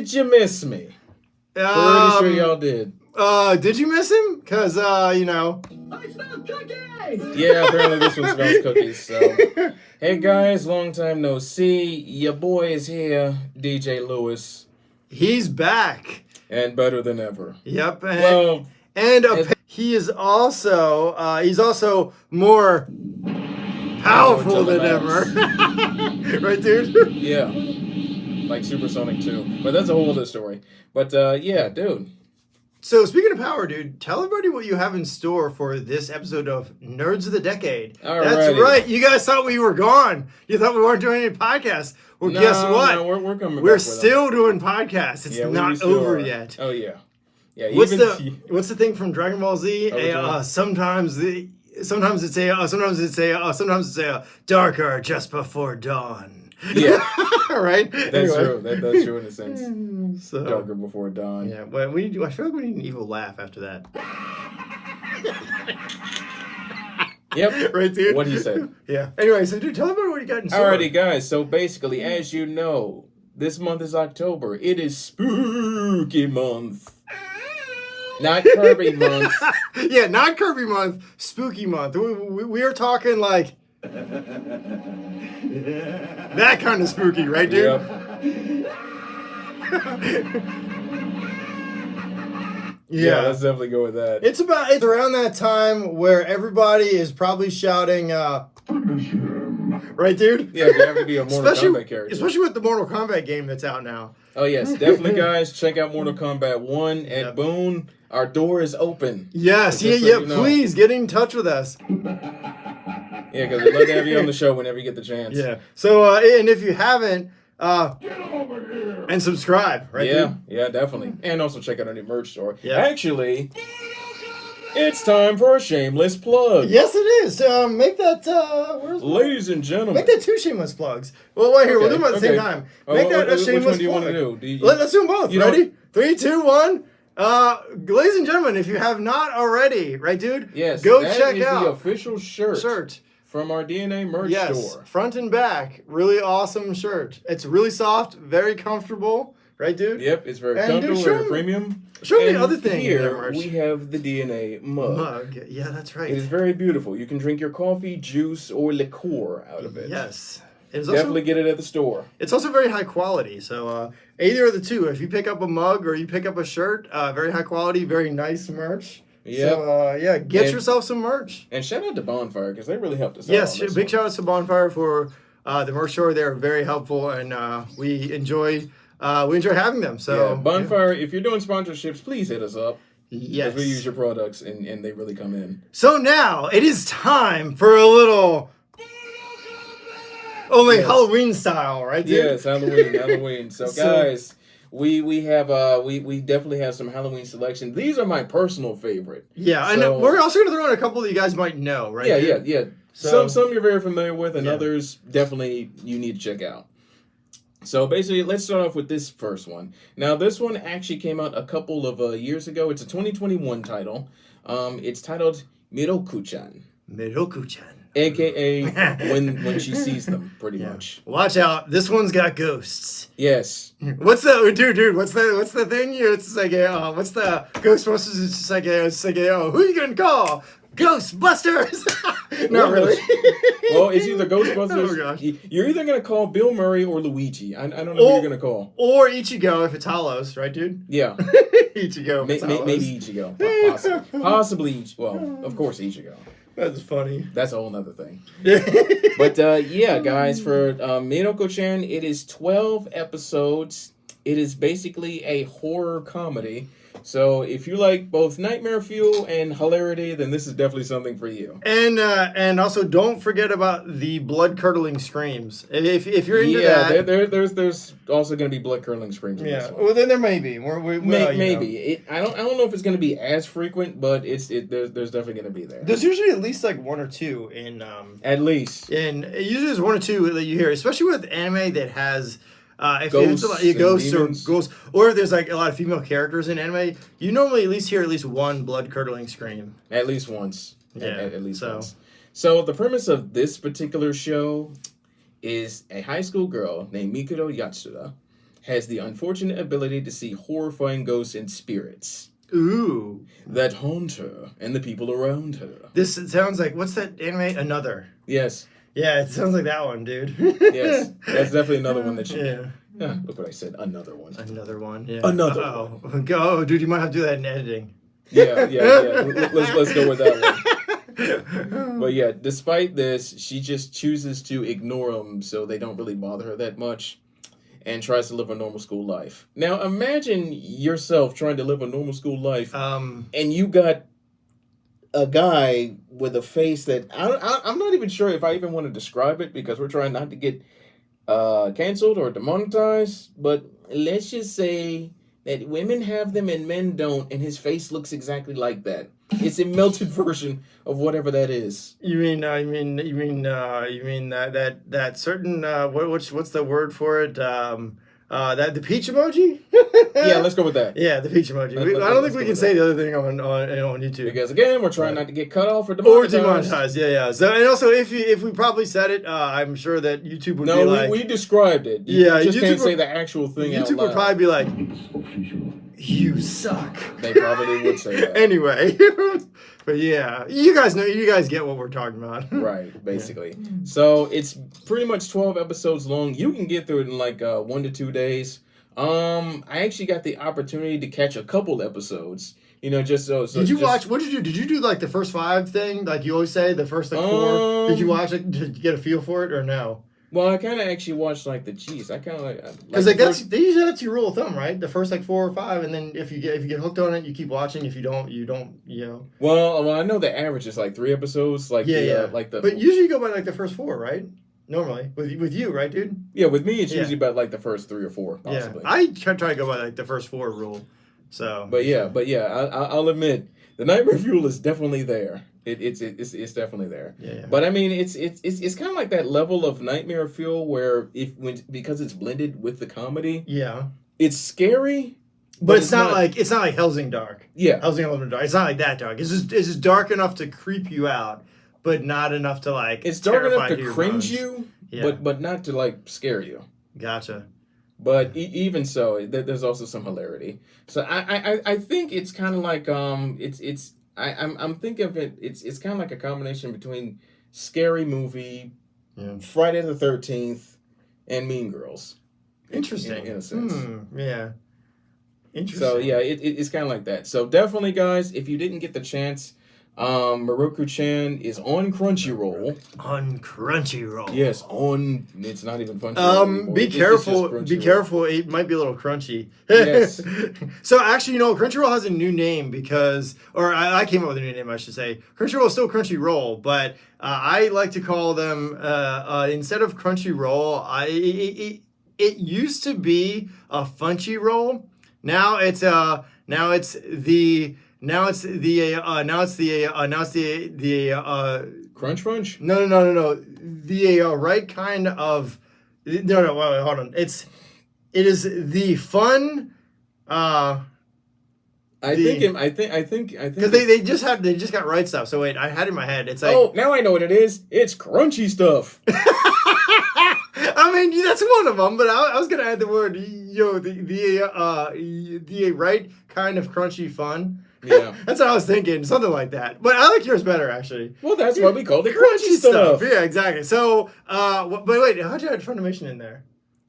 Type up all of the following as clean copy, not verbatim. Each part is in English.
Did you miss me? Pretty sure y'all did. Did you miss him? Because, I smell cookies! Yeah, apparently this one smells cookies, so. Hey guys, long time no see. Your boy is here, DJ Lewis. He's back. And better than ever. Yep. And, he is also, he's also more powerful than ever. Right, dude? Yeah. Like Supersonic 2. But that's a whole other story. But, yeah, dude. So, speaking of power, dude, tell everybody what you have in store for this episode of Nerds of the Decade. Alrighty. That's right. You guys thought we were gone. You thought we weren't doing any podcasts. Well, guess what? No, we're coming We're back still doing podcasts. It's not over yet. Oh, yeah. Yeah. What's the thing from Dragon Ball Z? Sometimes it's a darker just before dawn. Yeah. Right? That's true. That's true in a sense. So, darker before dawn. Yeah, but I feel like we need an evil laugh after that. Yep. Right, dude? What he said. Yeah. Anyway, so dude, tell everybody what you got in store. Alrighty, guys. So basically, as you know, this month is October. It is spooky month. Not Kirby month. Yeah, not Kirby month. Spooky month. We are talking like that kind of spooky, right, dude? Yep. Yeah, let's definitely go with that. It's around that time where everybody is probably shouting, right, dude? Yeah, you have to be a Mortal Kombat character. Especially with the Mortal Kombat game that's out now. Oh, yes. Definitely, guys. Check out Mortal Kombat 1 at Boone. Our door is open. Yes. Yeah. You know. Please get in touch with us. Yeah, because we'd love to have you on the show whenever you get the chance. Yeah. So, and if you haven't, get over here and subscribe, right? Yeah, dude? Yeah, definitely. And also check out our new merch store. Yeah. Actually, it's time for a shameless plug. Yes, it is. Make that. Ladies and gentlemen, make that 2 shameless plugs. Well, wait here. We'll do them at the same time. Make that a shameless plug. Which one do you want to do? Let's do them both. Ready? 3, 2, 1. Ladies and gentlemen, if you have not already, right, dude? Yes. Go that check is out the official shirt from our DNA merch store. Front and back, really awesome shirt. It's really soft, very comfortable, right, dude? Yep, it's very comfortable, very premium. Show me the other thing. Here we have the DNA mug. Yeah, that's right. It is very beautiful. You can drink your coffee, juice, or liqueur out of it. Yes. Definitely get it at the store. It's also very high quality. So either of the two, if you pick up a mug or you pick up a shirt, very high quality, very nice merch. Yep. So, get yourself some merch. And shout out to Bonfire, because they really helped us out. Yes, big shout out to Bonfire for the merch store. They're very helpful, and we enjoy having them. So yeah, Bonfire, if you're doing sponsorships, please hit us up. Yes. Because we use your products, and they really come in. So now, it is time for a little... Only Halloween style, right, dude? Yes, Halloween. So guys, we definitely have some Halloween selection. These are my personal favorite. Yeah, and we're also gonna throw in a couple that you guys might know, right? Yeah. So, some you're very familiar with, and others definitely you need to check out. So basically, let's start off with this first one. Now, this one actually came out a couple of years ago. It's a 2021 title. It's titled Miroku-chan. Miroku-chan. AKA when she sees them, pretty much. Watch out! This one's got ghosts. Yes. What's the dude? What's the thing? It's like what's the Ghostbusters? It's just like who you gonna call? Ghostbusters. Not really. Well, it's either Ghostbusters. Oh gosh. You're either gonna call Bill Murray or Luigi. I don't know who you're gonna call. Or Ichigo if it's Hollows, right, dude? Yeah. Ichigo. Maybe Ichigo. Possibly. Well, of course Ichigo. That's funny. That's a whole nother thing. But guys, for Miroku-chan, it is 12 episodes. It is basically a horror comedy. So if you like both nightmare fuel and hilarity, then this is definitely something for you. And also don't forget about the blood curdling screams. If you're into that, there's also going to be blood curdling screams. In this one. Well then there may be. Maybe. I don't know if it's going to be as frequent, but there's definitely going to be there. There's usually at least like one or two in. At least. And usually there's one or two that you hear, especially with anime that has. If ghosts, or if there's like a lot of female characters in anime, you normally at least hear at least one blood curdling scream. At least once. Yeah. At least once. So the premise of this particular show is a high school girl named Mikuro Yatsuda has the unfortunate ability to see horrifying ghosts and spirits Ooh. that haunt her and the people around her. This sounds like, what's that anime? Another. Yes. Yeah, it sounds like that one, dude. Yes. That's definitely another one that you... Yeah. Yeah, look what I said. Another one. Another one, yeah. Another one. Go, dude, you might have to do that in editing. Yeah. Let's go with that one. But yeah, despite this, she just chooses to ignore them so they don't really bother her that much and tries to live a normal school life. Now, imagine yourself trying to live a normal school life and you got a guy with a face that... I'm not even sure if I even want to describe it because we're trying not to get canceled or demonetized, but let's just say that women have them and men don't, and his face looks exactly like that. It's a melted version of whatever that is. You mean that certain what's the word for it? That the peach emoji? Yeah, let's go with that. Yeah, the peach emoji. I don't think we can say the other thing on YouTube. Because again, we're trying not to get cut off or Or demonetized. demonetized, yeah. So, and also, if we probably said it, I'm sure that YouTube would be like... No, we described it. You just can't say the actual thing out YouTube loud. would probably be like, you suck. They probably would say that. Anyway. But yeah, you guys get what we're talking about. Right, basically. Yeah. So it's pretty much 12 episodes long. You can get through it in like 1 to 2 days. I actually got the opportunity to catch a couple episodes. You know, just so. Did you watch? What did you do? Did you do like the first 5 thing, like you always say, the first like 4? Did you watch it to get a feel for it or no? Well, I kind of actually watched like the cheese. I kind of like because they usually that's your rule of thumb, right? The first like 4 or 5, and then if you get hooked on it, you keep watching. If you don't, you don't. You know. Well, I know the average is like 3 episodes. Like like the. But usually you go by like the first 4, right? Normally with you, right, dude? Yeah, with me it's usually about like the first 3 or 4, possibly. Yeah, I try to go by like the first 4 rule. So. But yeah, I'll admit the Nightmare Fuel is definitely there. It's definitely there. Yeah. But I mean, it's kind of like that level of Nightmare Fuel where because it's blended with the comedy. Yeah. It's scary. But it's not like Helsing Dark. Yeah. Helsing Dark. It's not like that dark. It's just dark enough to creep you out, but not enough to like. It's dark enough to cringe you, but not to like scare you. Gotcha. But even so, there's also some hilarity. So I think it's kind of like I'm thinking of it. It's kind of like a combination between Scary Movie, Friday the 13th, and Mean Girls. Interesting, in a sense. Yeah. Interesting. So yeah, it's kind of like that. So definitely, guys, if you didn't get the chance, Moroku-chan is on Crunchyroll. On Crunchyroll. Yes, on. It's not even Crunchyroll. Be careful. Be careful. It might be a little crunchy. Yes. So actually, Crunchyroll has a new name because, or I came up with a new name, I should say. Crunchyroll is still Crunchyroll, but I like to call them instead of Crunchyroll. It used to be a Funchyroll. Now it's the Crunch. No. The right kind of no. Wait, hold on. It is the fun. I think because they just got right stuff. So wait, I had it in my head. It's like, oh, now I know what it is. It's crunchy stuff. I mean, that's one of them, but I was gonna add the word, the right kind of crunchy fun. Yeah, that's what I was thinking, something like that. But I like yours better, actually. Well, that's why we call it crunchy stuff. Yeah, exactly. So, but wait, how'd you add Funimation in there?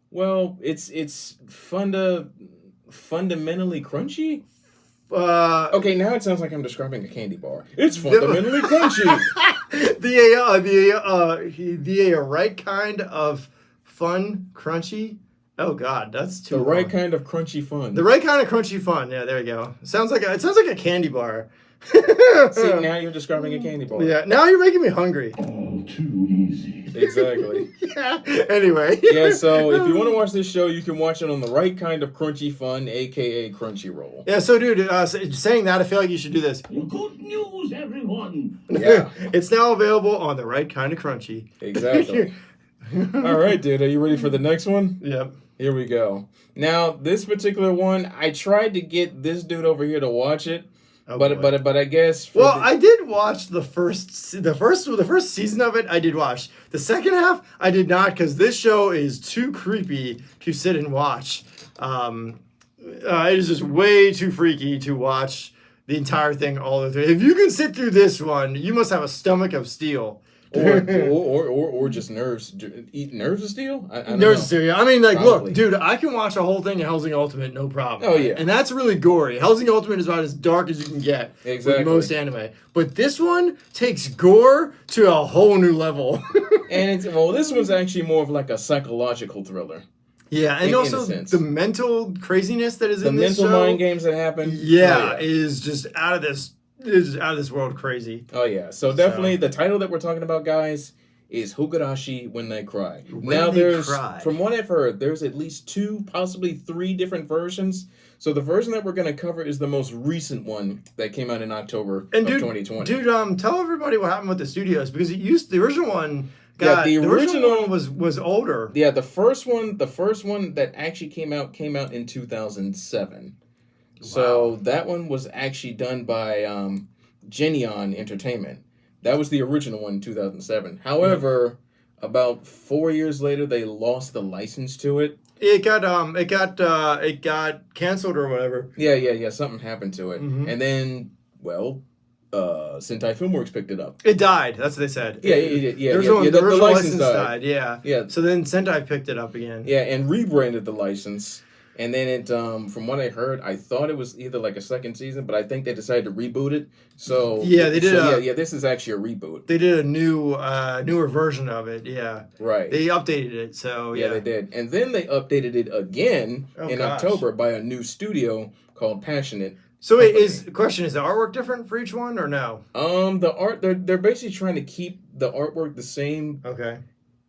Well, it's fundamentally crunchy. Okay, now it sounds like I'm describing a candy bar. It's fundamentally crunchy. The right kind of fun, crunchy. Oh God, that's too. The right kind of crunchy fun. The right kind of crunchy fun. Yeah, there you go. It sounds like a candy bar. See, now you're describing a candy bar. Yeah, now you're making me hungry. All too easy. Exactly. Yeah. Anyway. Yeah, so if you want to watch this show, you can watch it on the right kind of crunchy fun, aka Crunchyroll. Yeah, so dude, saying that, I feel like you should do this. Good news, everyone. Yeah. It's now available on the right kind of crunchy. Exactly. All right, dude, are you ready for the next one? Yep. Here we go. Now, this particular one, I tried to get this dude over here to watch it. Oh, but I guess. I did watch the first season of it. I did watch the second half. I did not because this show is too creepy to sit and watch. It is just way too freaky to watch the entire thing all the way through. If you can sit through this one, you must have a stomach of steel. or just nerves. Eat nerves of steel? I don't Nerves know. of steel. Yeah. I mean, like, Probably. look, dude, I can watch a whole thing of Hellsing Ultimate, no problem. Oh, yeah. And that's really gory. Hellsing Ultimate is about as dark as you can get Exactly. with most anime. But this one takes gore to a whole new level. And this one's actually more of like a psychological thriller. Yeah, and In also a sense. the mental craziness that is The in this mental show. mind games that happen. Yeah, is just out of this. Is out of this world crazy. Oh yeah. So definitely the title that we're talking about, guys, is Hugurashi When They Cry. From what I've heard, there's at least 2, possibly 3 different versions. So the version that we're going to cover is the most recent one that came out in October of 2020. Dude, tell everybody what happened with the studios because the original one. The original one was older. Yeah, the first one that actually came out in 2007. So that one was actually done by Genion Entertainment. That was the original one in 2007. However, about 4 years later, they lost the license to it. It got canceled or whatever. Yeah. Something happened to it, Mhm. and then Sentai Filmworks picked it up. It died. That's what they said. Yeah. The original license died. Yeah. Yeah. So then Sentai picked it up again. Yeah, and rebranded the license. And then it, from what I heard, I thought it was either like a second season, but I think they decided to reboot it. So yeah, they did. This is actually a reboot. They did a newer version of it. Yeah, Right. They updated it. So yeah, they did, and then they updated it again in October by a new studio called Passionate. So wait, is the artwork different for each one or no? The art they're basically trying to keep the artwork the same. Okay.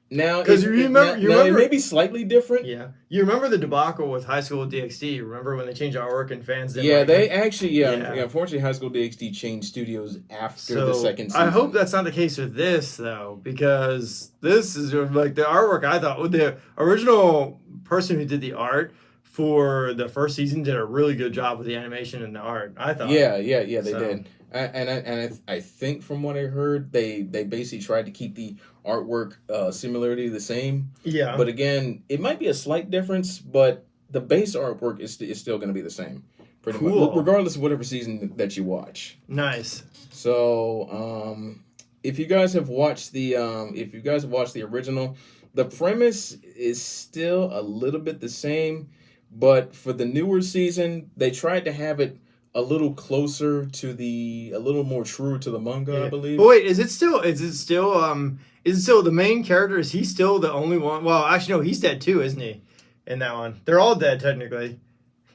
Now, because you remember, it may be slightly different. Yeah, you remember the debacle with High School DxD. Remember when they changed artwork and fans didn't? Yeah, like they it? actually. Unfortunately, High School DxD changed studios after the second season. I hope that's not the case with this though, because this is like the artwork. I thought the original person who did the art for the first season did a really good job with the animation and the art. I thought. Yeah, they did. I think from what I heard, they basically tried to keep the artwork similarity the same. Yeah. But again, it might be a slight difference, but the base artwork is still going to be the same, pretty much, regardless of whatever season that you watch. Nice. So, if you guys have watched the original, the premise is still a little bit the same, but for the newer season, they tried to have it a little closer a little more true to the manga, I believe. But wait, is it still the main character? Is he still the only one? Well, actually, no, he's dead too, isn't he? In that one, they're all dead technically.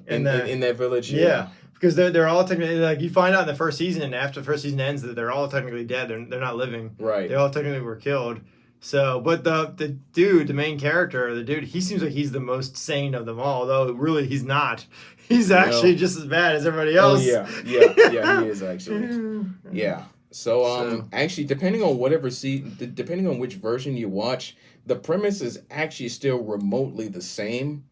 In that village, yeah. Because they're all technically, like, you find out in the first season, and after the first season ends, that they're all technically dead. They're not living. Right. They all technically were killed. So, but the dude, the main character, he seems like he's the most sane of them all, though really he's not. He's actually just as bad as everybody else. Oh, yeah, he is actually. Yeah. So, actually, depending on which version you watch, the premise is actually still remotely the same.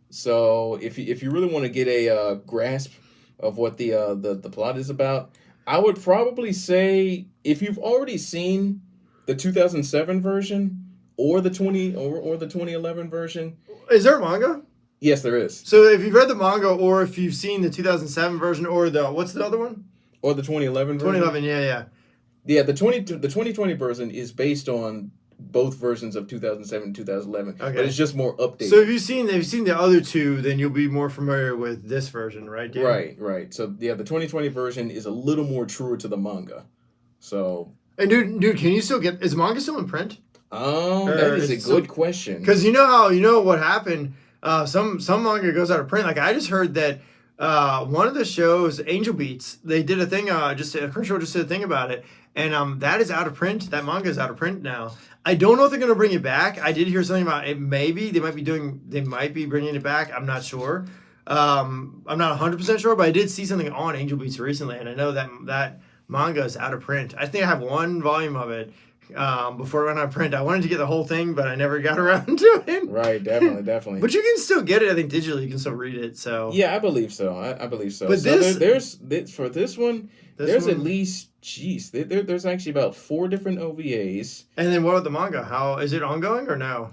So, if you really want to get a grasp of what the plot is about, I would probably say if you've already seen the 2007 version or the 2011 version. Is there a manga? Yes, there is. So if you've read the manga or if you've seen the 2007 version or what's the other one? Or the 2011 version? 2011, yeah. Yeah, the 2020 version is based on both versions of 2007 and 2011. Okay. But it's just more updated. So if you've seen the other two, then you'll be more familiar with this version, right, Dan? Right. So yeah, the 2020 version is a little more truer to the manga. So and dude, can you still is manga still in print? That is a good question. Because you know what happened. Some manga goes out of print. Like I just heard that one of the shows, Angel Beats, they did a thing. Crunchyroll just did a thing about it, and that is out of print. That manga is out of print now. I don't know if they're gonna bring it back. I did hear something about it. Maybe they might be bringing it back. I'm not sure. I'm not 100% sure, but I did see something on Angel Beats recently, and I know that manga is out of print. I think I have one volume of it. Before it went out of print, I wanted to get the whole thing, but I never got around to it. Right, definitely. But you can still get it. I think digitally, you can still read it. So yeah, I believe so. I believe so. But so there's for this one, at least there's actually about 4 different OVAs. And then what about the manga? How is it ongoing or no?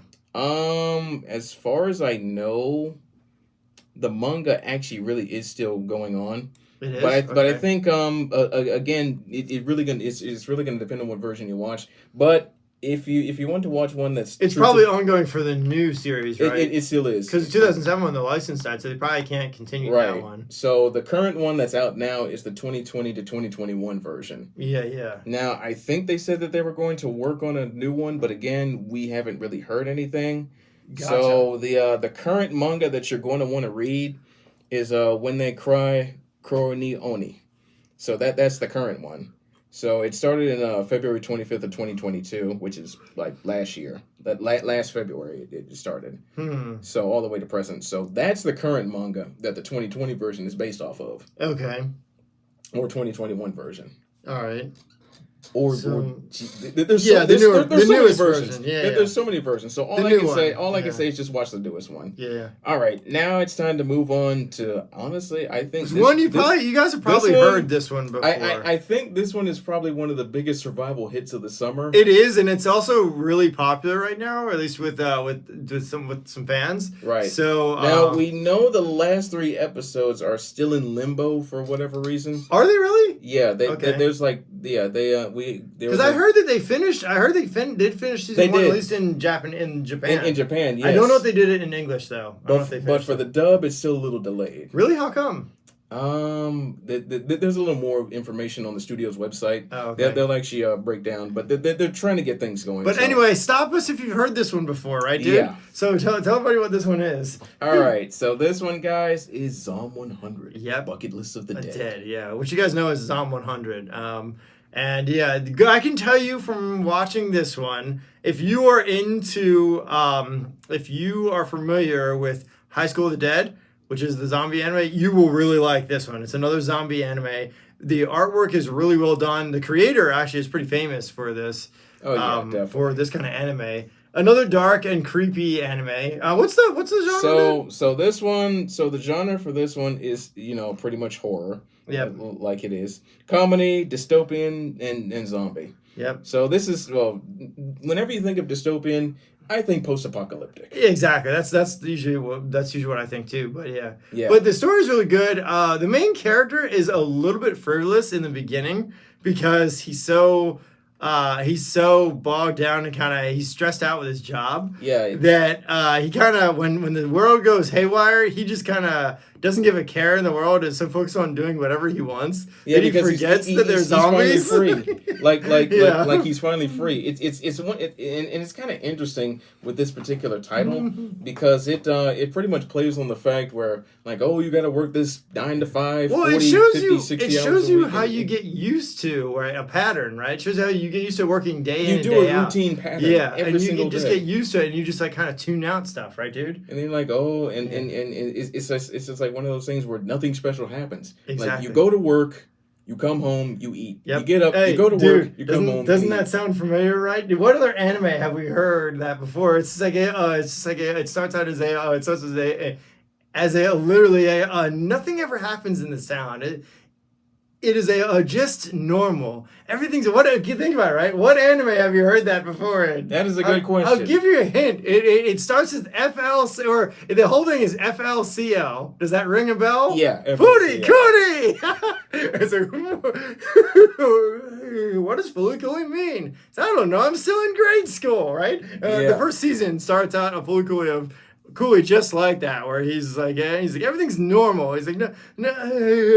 As far as I know, the manga actually really is still going on. It is. But I think again it really gonna it's really gonna depend on what version you watch. But if you want to watch one that's it's true probably to, ongoing for the new series, right? it still is Because 2007 when the license died, so they probably can't continue that one. So the current one that's out now is the 2020 to 2021 version. Yeah. Now I think they said that they were going to work on a new one, but again we haven't really heard anything. Gotcha. So the current manga that you're going to want to read is When They Cry Koro ni Oni. So that's the current one. So it started in February 25th of 2022, which is like last year. That last February it started. So all the way to present. So that's the current manga that the 2020 version is based off of. Okay. Or 2021 version. All right. There's the so many newest versions. version. Yeah. There's so many versions. So all I can say is just watch the newest one. Yeah. All right, now it's time to move on to honestly, I think you guys have probably heard this one before. I think this one is probably one of the biggest survival hits of the summer. It is, and it's also really popular right now, or at least with some fans. Right. So now we know the last 3 episodes are still in limbo for whatever reason. Are they really? Yeah. There's because I heard that they finished. I heard they did finish season 1 at least in Japan. In Japan, yes. I don't know if they did it in English though. But for the dub, it's still a little delayed. Really? How come? There's a little more information on the studio's website. Oh, okay. They'll actually break down, but they're trying to get things going. But anyway, stop us if you've heard this one before, right, dude? Yeah. So tell everybody what this one is. All right. So this one, guys, is Zom 100. Yep. Bucket List of the Dead. Yeah. Which you guys know is Zom 100. And yeah, I can tell you from watching this one, if you are familiar with High School of the Dead, which is the zombie anime, you will really like this one. It's another zombie anime. The artwork is really well done. The creator actually is pretty famous for this. Oh yeah, definitely. For this kind of anime. Another dark and creepy anime. What's the genre? So this one, the genre for this one is pretty much horror. Yeah, like it is comedy, dystopian, and zombie. Yep. So this is whenever you think of dystopian, I think post-apocalyptic. Exactly. That's usually what I think too. But yeah. Yeah. But the story is really good. The main character is a little bit frivolous in the beginning because he's so bogged down and he's stressed out with his job. Yeah. That he kind of when the world goes haywire, he just kind of doesn't give a care in the world and so focused on doing whatever he wants. Yeah, that he forgets that there's zombies. He's finally free. like he's finally free. It's kind of interesting with this particular title because it pretty much plays on the fact where you got to work this 9 to 5. Well, 40, it shows 50, you 60 it shows hours you a week. how you get used to a pattern, right? It shows how you get used to working day in and do day a out. routine pattern. Yeah, every and single you just day. get used to it, and you just kind of tune out stuff, right, dude? And then it's just like one of those things where nothing special happens. Exactly. Like you go to work, you come home, you eat. Yep. You get up, you go to work, you come home. Doesn't that sound familiar, right? Dude, what other anime have we heard that before? It starts out as a nothing ever happens in this town. It is just normal. Everything's think about it, right? What anime have you heard that before? That is a good question. I'll give you a hint. It starts with FLC, or the whole thing is FLCL. Does that ring a bell? Yeah. Footy Cootie! It's like, what does Footy Cootie mean? So I don't know. I'm still in grade school, right? The first season starts out a Footy Cootie of Cooley just like that, where he's like everything's normal. He's like no,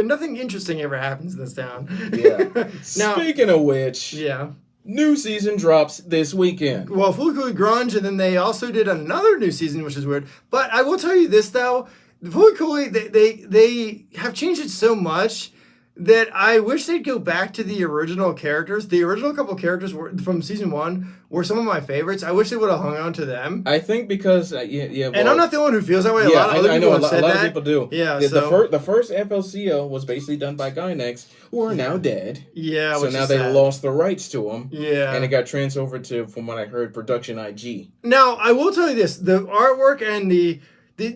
nothing interesting ever happens in this town. Yeah. Now, speaking of which, yeah, new season drops this weekend. Well, Fooly Cooly Grunge, and then they also did another new season, which is weird. But I will tell you this though, the Fooly Cooly they have changed it so much that I wish they'd go back to the original characters. The original couple characters from season 1 were some of my favorites. I wish they would have hung on to them. I think because and I'm not the only one who feels that way. A lot of other people have said that. A lot of people do. Yeah. The first FLCO was basically done by Gynex, who are now dead. Yeah. So now they lost the rights to them. Yeah. And it got transferred over to, from what I heard, Production IG. Now I will tell you this: the artwork and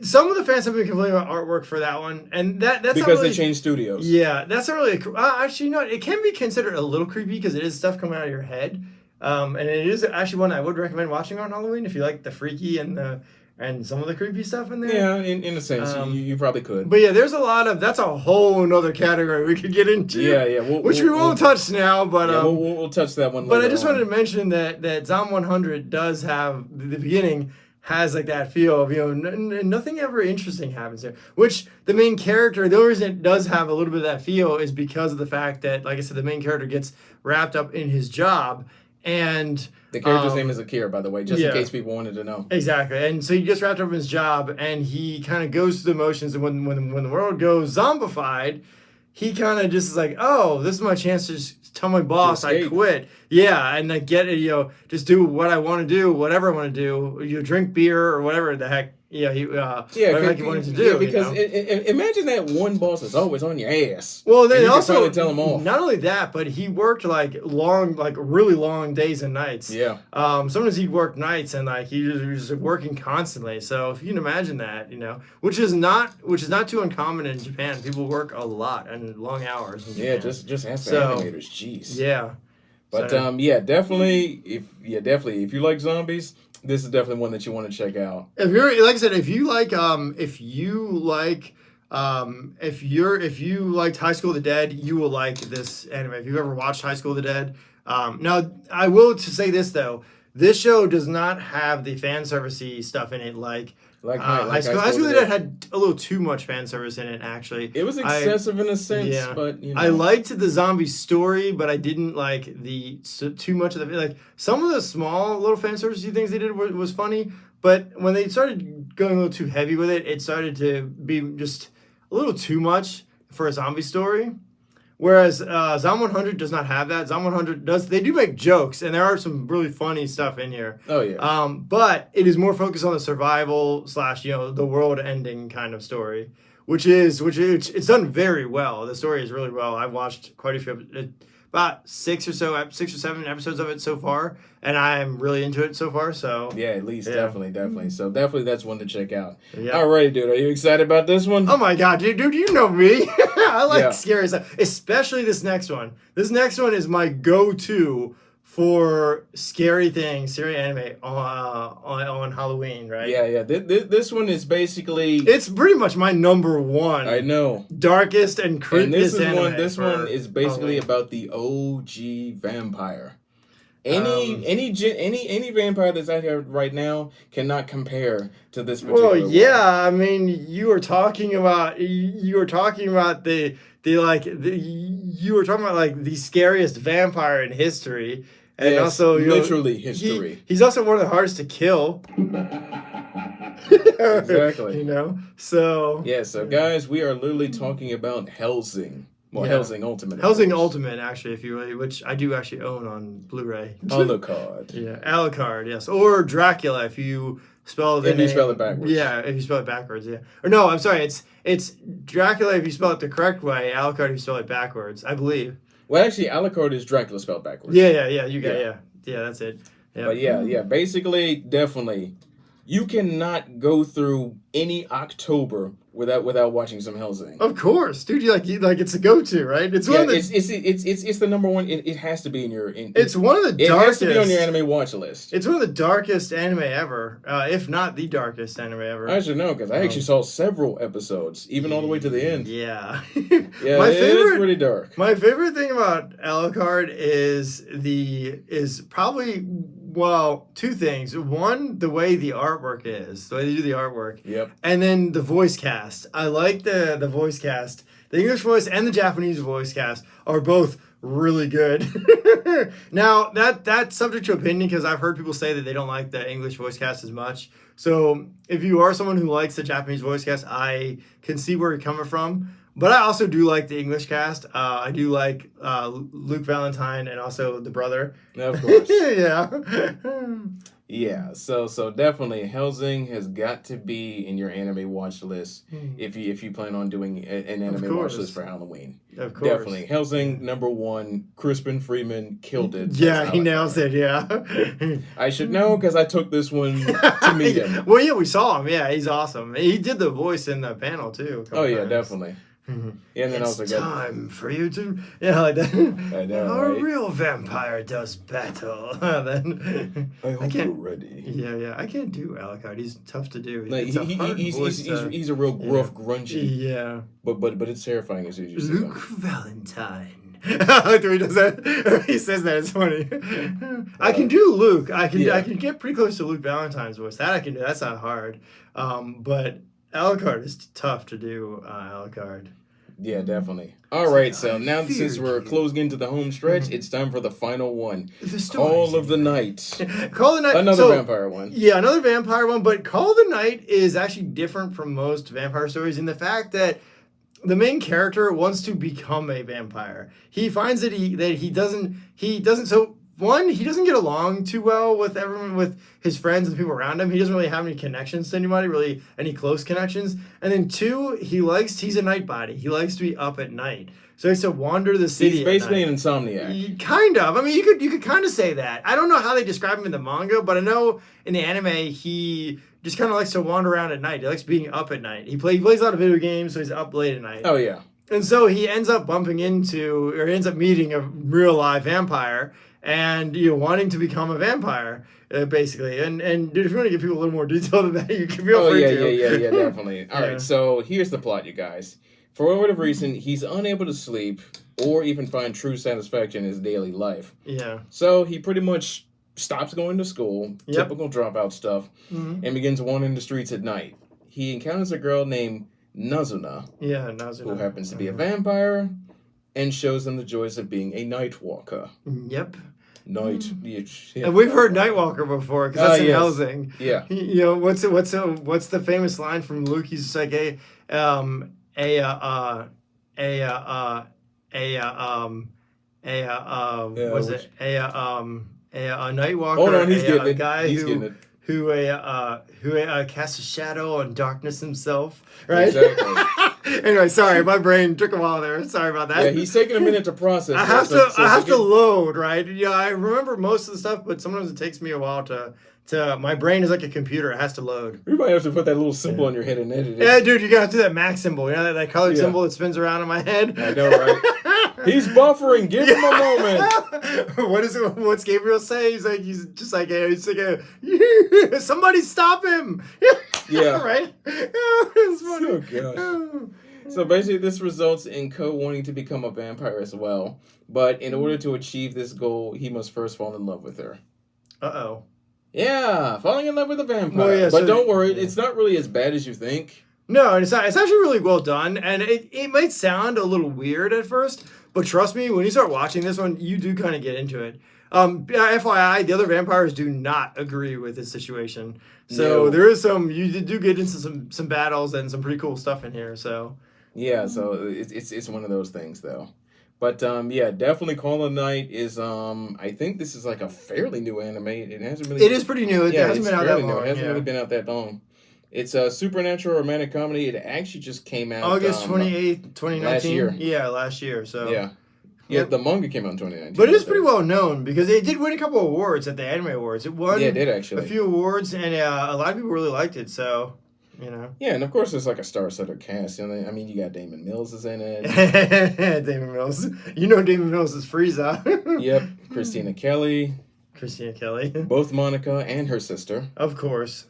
some of the fans have been complaining about artwork for that one, and that's because not really, they changed studios. Yeah, that's not really. Actually, you know, it can be considered a little creepy because it is stuff coming out of your head, and it is actually one I would recommend watching on Halloween if you like the freaky and the and some of the creepy stuff in there. Yeah, in a sense, you probably could. But yeah, there's a lot of that's a whole another category we could get into. Yeah, which we won't touch now. But we'll touch that one. But later I just on. wanted to mention that Zom 100 does have the beginning has like that feel of nothing ever interesting happens there. Which the main character, the only reason it does have a little bit of that feel is because of the fact that, like I said, the main character gets wrapped up in his job. And the character's name is Akira, by the way, just in case people wanted to know. Exactly. And so he gets wrapped up in his job, and he kind of goes through the motions. And when the world goes zombified, he kind of just is like, oh, this is my chance to just tell my boss I quit. Yeah, and I get it, just do what I want to do, whatever I want to do. Drink beer or whatever the heck. Whatever he wanted to do. Yeah, because imagine that one boss is always on your ass. Well, then also tell him off. Not only that, but he worked really long days and nights. Yeah. Sometimes he'd work nights and he was just working constantly. So if you can imagine that, which is not too uncommon in Japan. People work a lot and long hours. In Japan. Yeah, just ask the animators. Jeez. Yeah. But definitely, if you like zombies, this is definitely one that you want to check out. If you liked High School of the Dead, you will like this anime. If you've ever watched High School of the Dead, now I will say this though, this show does not have the fan servicey stuff in it like High School of the Dead had a little too much fan service in it, actually. It was excessive in a sense, but I liked the zombie story, but I didn't like too much of the some of the small little fan servicey things they did was funny, but when they started going a little too heavy with it, it started to be just a little too much for a zombie story. Whereas Zom 100 does not have that. Zom 100 does. They do make jokes, and there are some really funny stuff in here. Oh yeah. But it is more focused on the survival / the world ending kind of story, which it's done very well. The story is really well. I've watched quite a few, about 6 or 7 episodes of it so far, and I'm really into it so far. So yeah, at least definitely. So definitely that's one to check out. Yeah. Alrighty, dude. Are you excited about this one? Oh my god, dude, you know me. I like scary stuff, especially this next one. This next one is my go-to for scary anime on Halloween, right? Yeah. This one is basically... It's pretty much my number one. I know. Darkest and creepiest anime. This one is basically about the OG vampire. Any vampire that's out here right now cannot compare to this particular one. I mean, you were talking about the scariest vampire in history. And also, literally history. He's also one of the hardest to kill. Exactly. So... Yeah, so guys, we are literally talking about Hellsing. Well, Hellsing Ultimate. Hellsing Ultimate, actually, which I do actually own on Blu-ray. Alucard. Yeah, Alucard, yes. Or Dracula, if you spell you spell it backwards. Yeah, if you spell it backwards, yeah. Or no, I'm sorry, it's Dracula if you spell it the correct way, Alucard if you spell it backwards, I believe. Well, actually, Alucard is Dracula spelled backwards. Yeah, you got it. Yeah, that's it. Yeah. But basically, definitely, you cannot go through any October without watching some Hellsing. Of course, dude. You like it's a go-to, right? It's one of the, it's the number one. It has to be in your. It's one of the darkest. It has to be on your anime watch list. It's one of the darkest anime ever, if not the darkest anime ever. I should know because I actually saw several episodes, even all the way to the end. Yeah. It's pretty dark. My favorite thing about Alucard is probably. Well, two things. One, the way the artwork is, the way they do the artwork. Yep. And then the voice cast. I like the voice cast. The English voice and the Japanese voice cast are both really good. Now, that's subject to opinion because I've heard people say that they don't like the English voice cast as much. So if you are someone who likes the Japanese voice cast, I can see where you're coming from. But I also do like the English cast. I do like Luke Valentine and also the brother. Of course. Yeah. Yeah. So definitely, Hellsing has got to be in your anime watch list if you plan on doing an anime watch list for Halloween. Of course. Definitely. Hellsing, number one. Crispin Freeman killed it. Yeah, he nails it, yeah. I should know because I took this one to meet him. Well, yeah, we saw him. Yeah, he's awesome. He did the voice in the panel, too. Oh, yeah, definitely. Yeah, and then I It's was like, time for you to, like that. I know, A right? real vampire does battle. Then I hope can't- you're ready. Yeah, I can't do Alucard. He's tough to do. Like, It's a hard voice he's a real gruff, grungy, Yeah. but it's terrifying as soon as you see Luke him. Valentine. After he does that, he says that. It's funny. I can do Luke. I can get pretty close to Luke Valentine's voice. That I can do. That's not hard. But Alucard is tough to do. Alucard. Yeah, definitely. All right, so I now since feared we're you. closing into the home stretch, it's time for the final one. The stories Call of the anyway. Night. Call of the Night. Another vampire one. Yeah, another vampire one. But Call of the Night is actually different from most vampire stories in the fact that the main character wants to become a vampire. He finds that he doesn't. So one, he doesn't get along too well with everyone, with his friends and people around him. He doesn't really have any connections to anybody, really any close connections. And then two, he's a night body. He likes to be up at night. So he likes to wander the city. He's basically at an night. insomniac. Kind of. I mean, you could kind of say that. I don't know how they describe him in the manga, but I know in the anime he just kind of likes to wander around at night. He likes being up at night. He plays a lot of video games, so he's up late at night. Oh yeah. And so he ends up meeting a real live vampire and wanting to become a vampire, basically. And dude, if you want to give people a little more detail than that, you can feel free to. Yeah, definitely. All right, so here's the plot, you guys. For whatever reason, he's unable to sleep or even find true satisfaction in his daily life. Yeah. So he pretty much stops going to school, Yep. typical dropout stuff, and begins wandering the streets at night. He encounters a girl named Nazuna, Yeah, Nazuna. who happens to be a vampire, and shows him the joys of being a night walker. Yep. Night. Yeah. And we've heard Nightwalker before because that's in yes. Helsing. Yeah. What's the famous line from Luke? He's just like a night walker. Hold on, he's getting a it. guy He's getting it. who casts a shadow on darkness himself. Right. Exactly. Anyway, sorry, my brain took a while there. Sorry about that. Yeah, he's taking a minute to process. I have to load, right? Yeah, I remember most of the stuff, but sometimes it takes me a while to my brain is like a computer. It has to load. You might have to put that little symbol on your head and edit it. Yeah, dude, you gotta do that Mac symbol. You know that colored symbol that spins around in my head? I know, right? He's buffering. Give him a moment. What's Gabriel say? He's just like somebody stop him. Yeah. Right? It's funny. Oh, gosh. So basically, this results in Ko wanting to become a vampire as well. But in order to achieve this goal, he must first fall in love with her. Uh-oh. Yeah, falling in love with a vampire. Well, yeah, but so- don't worry, it's not really as bad as you think. No, it's not. It's actually really well done, and it might sound a little weird at first, but trust me, when you start watching this one, you do kind of get into it. FYI, the other vampires do not agree with this situation, so No. there is you do get into some battles and some pretty cool stuff in here. So Yeah, so it's one of those things though. But yeah, definitely Call of the Night is I think this is like a fairly new anime. It hasn't really. it is pretty new. It hasn't it's been out that fairly new. long. It hasn't yeah. really been out that long. It's a supernatural romantic comedy. It actually just came out August 28th, 2019. last year. Yeah, last year. So Yeah, Yep. the manga came out in 2019. but it is pretty well known because it did win a couple awards at the Anime Awards. It won Yeah, it did a actually. few awards, and a lot of people really liked it. So Yeah, and of course there's like a star-studded cast. I mean, you got Damon Mills is in it. Damon Mills. You know Damon Mills is Frieza. Yep, Christina Kelly, Christina Kelly. both Monica and her sister, Of course.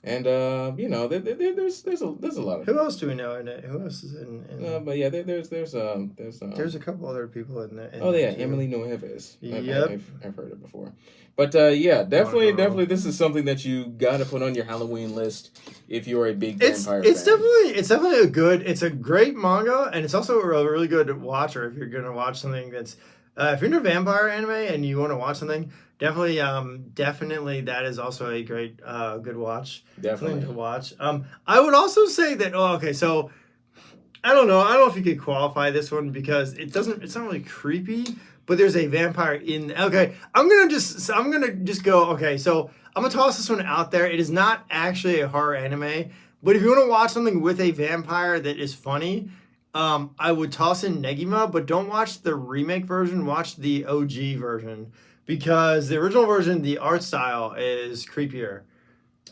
and there's a lot of. Who else do we know in it? Who else is in But yeah, there's There's a couple other people in there. oh yeah, Emily Nueves. Yep. I've heard it before. But yeah, definitely this is something that you got to put on your Halloween list if you're a big vampire fan. It's definitely it's a great manga, and it's also a really good watcher if you're gonna watch something that's if you're into vampire anime and you want to watch something, definitely that is also a great good watch. Definitely. Something to watch. I would also say that so I don't know if you could qualify this one because it's not really creepy, but there's a vampire in. Okay, I'm gonna just go. Okay, so I'm gonna toss this one out there. It is not actually a horror anime, but if you want to watch something with a vampire that is funny, I would toss in Negima, but don't watch the remake version. Watch the OG version because the original version, the art style is creepier.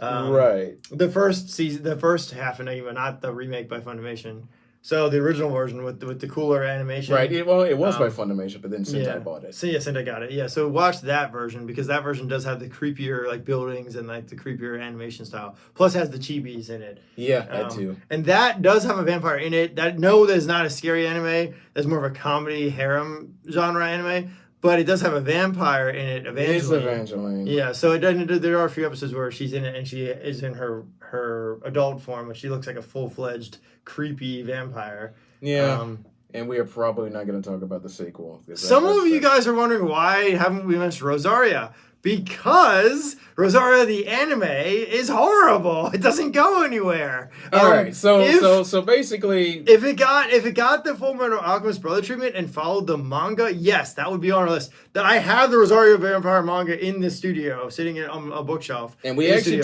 Right. The first half of Negima, not the remake by Funimation. So the original version with the cooler animation. Right. It was by Funimation, but then Sentai bought it. So yeah, Sentai got it. Yeah. So watch that version because that version does have the creepier like buildings and like the creepier animation style. Plus has the chibis in it. Yeah, that too. And that does have a vampire in it. That is not a scary anime. That's more of a comedy harem genre anime. But it does have a vampire in it, Evangeline. It is Evangeline. Yeah, so there are a few episodes where she's in it and she is in her adult form, and she looks like a full-fledged creepy vampire. Yeah. And we are probably not going to talk about the sequel. Some of you guys are wondering why haven't we mentioned Rosaria? Because Rosaria the anime is horrible. It doesn't go anywhere. All right. So basically, if it got the Full Metal Alchemist Brother treatment and followed the manga, yes, that would be on our list. That I have the Rosario Vampire manga in the studio, sitting on a bookshelf. And we actually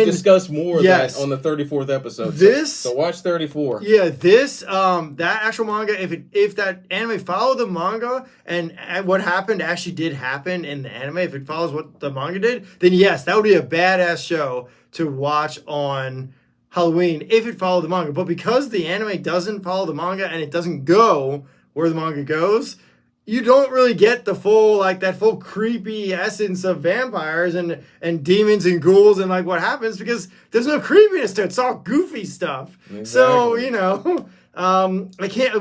discussed more of that on the 34th episode. So watch 34. Yeah, that actual manga. If that anime followed the manga and what happened actually did happen in the anime, if it follows what the manga did, then yes, that would be a badass show to watch on Halloween if it followed the manga. But because the anime doesn't follow the manga and it doesn't go where the manga goes, you don't really get the full that full creepy essence of vampires and demons and ghouls and like what happens because there's no creepiness to it. It's all goofy stuff. Exactly. So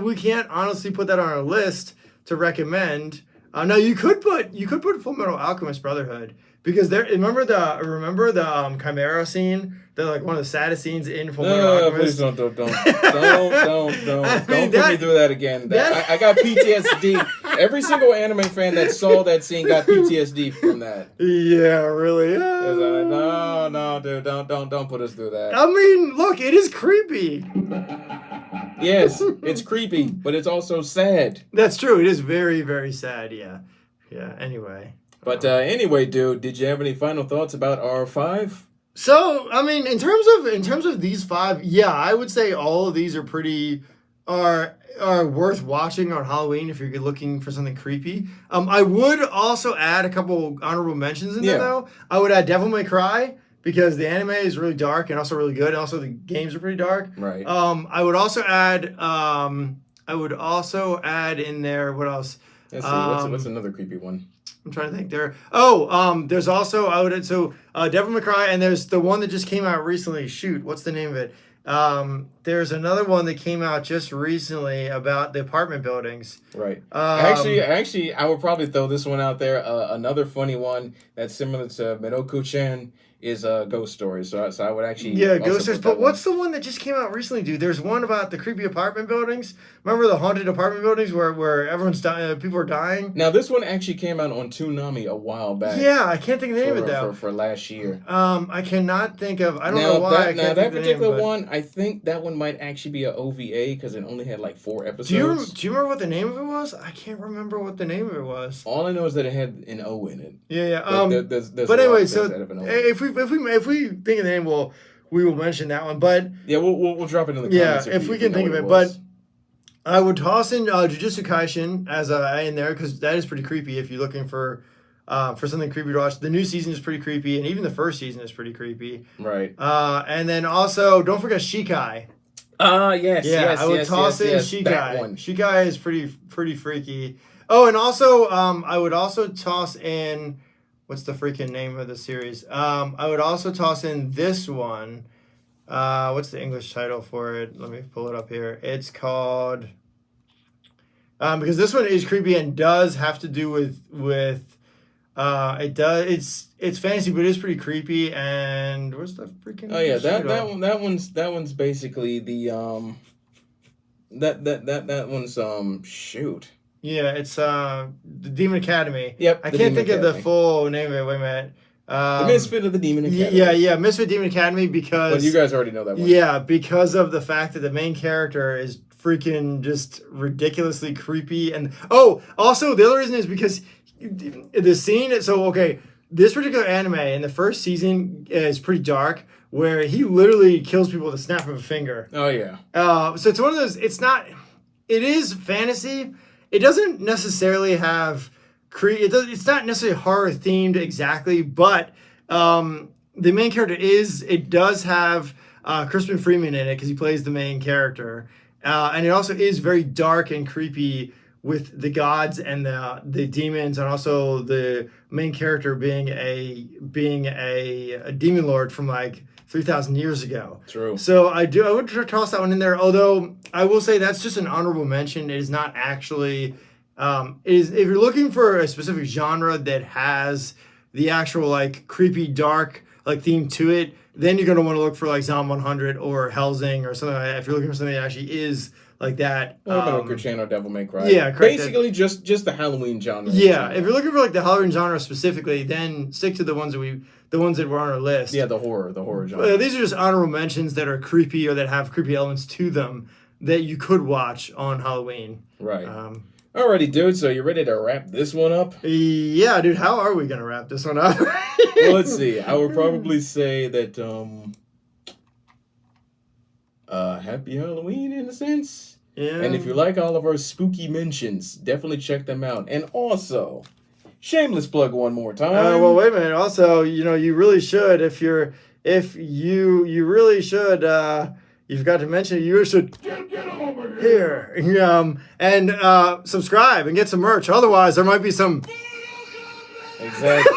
we can't honestly put that on our list to recommend. No, you could put Full Metal Alchemist Brotherhood because remember the Chimera scene, one of the saddest scenes in Full Metal Alchemist. Please don't put me through that again. I got PTSD. Every single anime fan that saw that scene got PTSD from that. Yeah, really. No, dude, don't put us through that. I mean, look, it is creepy. Yes, it's creepy, but it's also sad. That's true. It is very, very sad. Yeah. Anyway. But anyway, dude, did you have any final thoughts about our 5? So, I mean, in terms of these 5, yeah, I would say all of these are worth watching on Halloween if you're looking for something creepy. I would also add a couple honorable mentions in there though. I would add Devil May Cry. Because the anime is really dark and also really good, and also the games are pretty dark. Right. I would also add in there what else? Let's see. What's another creepy one? I'm trying to think. There's also Devil May Cry, and there's the one that just came out recently. Shoot, what's the name of it? There's another one that came out just recently about the apartment buildings. Right. Actually, I would probably throw this one out there. Another funny one that's similar to Minoku-chan is Ghost Stories. So I would actually Ghost Stories. But what's the one that just came out recently, dude? There's one about the creepy apartment buildings. Remember the haunted apartment buildings where everyone's dying, people are dying? Now this one actually came out on Toonami a while back. Yeah, I can't think of the name of it though. For last year. I cannot think of. I don't know why. That particular one, I think that one might actually be an OVA because it only had 4 episodes. Do you remember what the name of it was? I can't remember what the name of it was. All I know is that it had an O in it. Yeah. But anyway, so if we think of the name, we will mention that one. But yeah, we'll drop it in the comments. Yeah, if we can think of it. But I would toss in Jujutsu Kaisen as in there because that is pretty creepy. If you're looking for something creepy to watch, the new season is pretty creepy, and even the first season is pretty creepy. Right. And then also don't forget Shikai. Yes. I would toss in Shikai. That one. Shikai is pretty freaky. Oh, and also I would also toss in. What's the freaking name of the series? I would also toss in this one. What's the English title for it? Let me pull it up here. It's called... because this one is creepy and does have to do with it's fantasy, but it is pretty creepy. And where's the freaking... Oh yeah, that one's basically the that one's shoot. Yeah, it's the Demon Academy. Yep. I can't think of the full name of it. Wait a minute. The Misfit of the Demon Academy. Yeah, Misfit Demon Academy because... Well, you guys already know that one. Yeah, because of the fact that the main character is freaking just ridiculously creepy. And also the other reason is because the scene... So, okay, this particular anime in the first season is pretty dark where he literally kills people with a snap of a finger. Oh, yeah. So it's one of those... It is fantasy... It doesn't necessarily have it's not necessarily horror themed exactly, but the main character does have Crispin Freeman in it because he plays the main character. And it also is very dark and creepy with the gods and the demons, and also the main character being a demon lord from like 3,000 years ago. True. So I would toss that one in there. Although I will say that's just an honorable mention. It is not actually. If you're looking for a specific genre that has the actual like creepy dark like theme to it, then you're gonna want to look for like Zom 100 or Helsing or something like that. If you're looking for something that actually is like that. Chan Devil May Cry. Yeah, correct. Basically, just the Halloween genre. Yeah, if you're looking for like the Halloween genre specifically, then stick to the ones that were on our list. Yeah, the horror genre. These are just honorable mentions that are creepy or that have creepy elements to them that you could watch on Halloween. Right. Alrighty, dude. So you ready to wrap this one up? Yeah, dude. How are we gonna wrap this one up? Well, let's see. I would probably say that Happy Halloween in a sense. Yeah. And if you like all of our spooky mentions, definitely check them out. And also, shameless plug one more time. Well, wait a minute. Also, you really should you really should. You forgot to mention you should Get over here. here and subscribe and get some merch. Otherwise, there might be some. Exactly.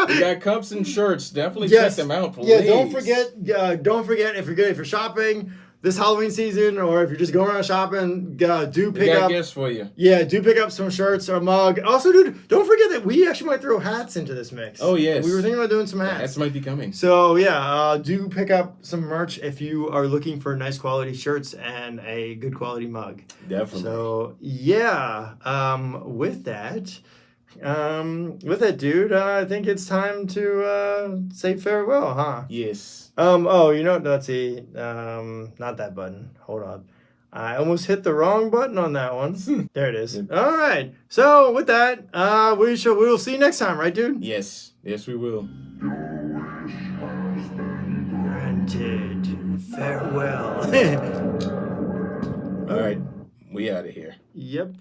We got cups and shirts. Definitely check them out, please. Yeah, don't forget if you're shopping this Halloween season, or if you're just going around shopping, do pick up gifts for you. Yeah, do pick up some shirts or a mug. Also, dude, don't forget that we actually might throw hats into this mix. Oh yes, we were thinking about doing some hats. Hats might be coming. So yeah, do pick up some merch if you are looking for nice quality shirts and a good quality mug. Definitely. So yeah, with that, dude, I think it's time to say farewell, huh? Yes. Let's see. Not that button. Hold on. I almost hit the wrong button on that one. There it is. All right. So with that, we will see you next time, right, dude? Yes. Yes, we will. Granted. Farewell. All right. We out of here. Yep.